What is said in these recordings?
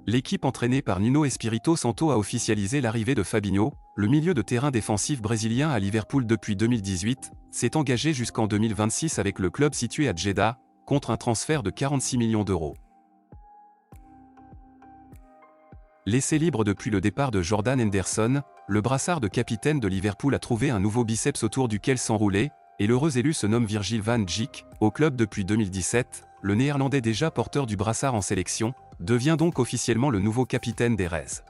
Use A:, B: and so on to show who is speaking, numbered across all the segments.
A: L'équipe entraînée par Nuno Espirito Santo a officialisé l'arrivée de Fabinho, le milieu de terrain défensif brésilien à Liverpool depuis 2018, s'est engagé jusqu'en 2026 avec le club situé à Jeddah, contre un transfert de 46 millions d'euros. Laissé libre depuis le départ de Jordan Henderson, le brassard de capitaine de Liverpool a trouvé un nouveau biceps autour duquel s'enrouler, et l'heureux élu se nomme Virgil van Dijk. Au club depuis 2017, le Néerlandais déjà porteur du brassard en sélection, devient donc officiellement le nouveau capitaine des Reds.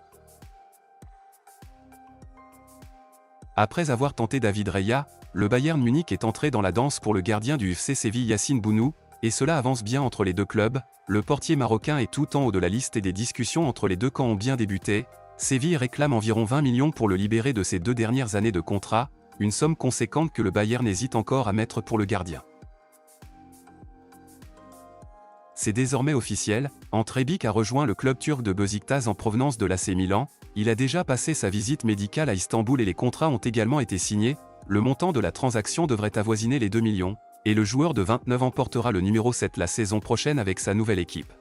A: Après avoir tenté David Raya, le Bayern Munich est entré dans la danse pour le gardien du FC Séville Yacine Bounou, et cela avance bien entre les deux clubs. Le portier marocain est tout en haut de la liste et des discussions entre les deux camps ont bien débuté. Séville réclame environ 20 millions pour le libérer de ses 2 dernières années de contrat, une somme conséquente que le Bayern hésite encore à mettre pour le gardien. C'est désormais officiel, Ante Rebic a rejoint le club turc de Beşiktaş en provenance de l'AC Milan. Il a déjà passé sa visite médicale à Istanbul et les contrats ont également été signés. Le montant de la transaction devrait avoisiner les 2 millions, et le joueur de 29 ans portera le numéro 7 la saison prochaine avec sa nouvelle équipe.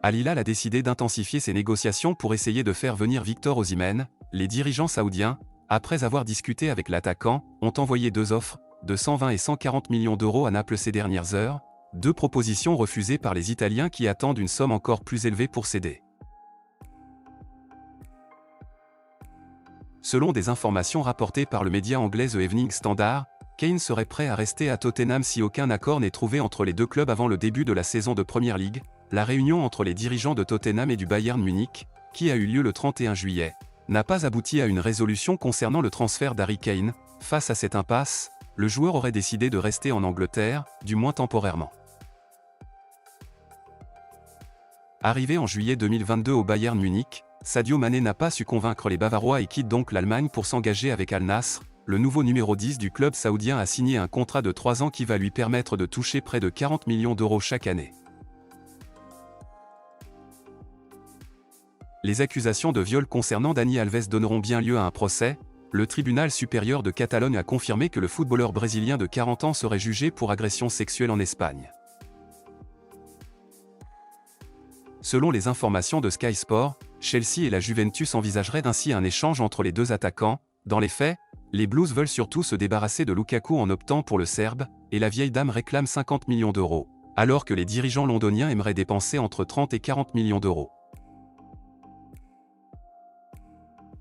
A: Al Hilal a décidé d'intensifier ses négociations pour essayer de faire venir Victor Osimhen. Les dirigeants saoudiens, après avoir discuté avec l'attaquant, ont envoyé 2 offres, de 120 et 140 millions d'euros à Naples ces dernières heures, 2 propositions refusées par les Italiens qui attendent une somme encore plus élevée pour céder. Selon des informations rapportées par le média anglais The Evening Standard, Kane serait prêt à rester à Tottenham si aucun accord n'est trouvé entre les deux clubs avant le début de la saison de Premier League. La réunion entre les dirigeants de Tottenham et du Bayern Munich, qui a eu lieu le 31 juillet, n'a pas abouti à une résolution concernant le transfert d'Harry Kane. Face à cette impasse, le joueur aurait décidé de rester en Angleterre, du moins temporairement. Arrivé en juillet 2022 au Bayern Munich, Sadio Mané n'a pas su convaincre les Bavarois et quitte donc l'Allemagne pour s'engager avec Al Nassr. Le nouveau numéro 10 du club saoudien a signé un contrat de 3 ans qui va lui permettre de toucher près de 40 millions d'euros chaque année. Les accusations de viol concernant Dani Alves donneront bien lieu à un procès. Le tribunal supérieur de Catalogne a confirmé que le footballeur brésilien de 40 ans serait jugé pour agression sexuelle en Espagne. Selon les informations de Sky Sport, Chelsea et la Juventus envisageraient ainsi un échange entre les deux attaquants. Dans les faits, les Blues veulent surtout se débarrasser de Lukaku en optant pour le Serbe, et la vieille dame réclame 50 millions d'euros, alors que les dirigeants londoniens aimeraient dépenser entre 30 et 40 millions d'euros.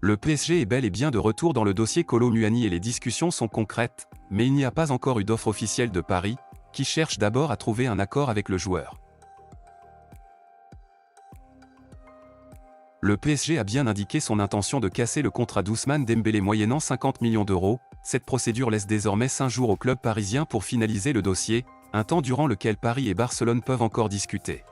A: Le PSG est bel et bien de retour dans le dossier Kolo Muani et les discussions sont concrètes, mais il n'y a pas encore eu d'offre officielle de Paris, qui cherche d'abord à trouver un accord avec le joueur. Le PSG a bien indiqué son intention de casser le contrat d'Ousmane Dembélé moyennant 50 millions d'euros. Cette procédure laisse désormais 5 jours au club parisien pour finaliser le dossier, un temps durant lequel Paris et Barcelone peuvent encore discuter.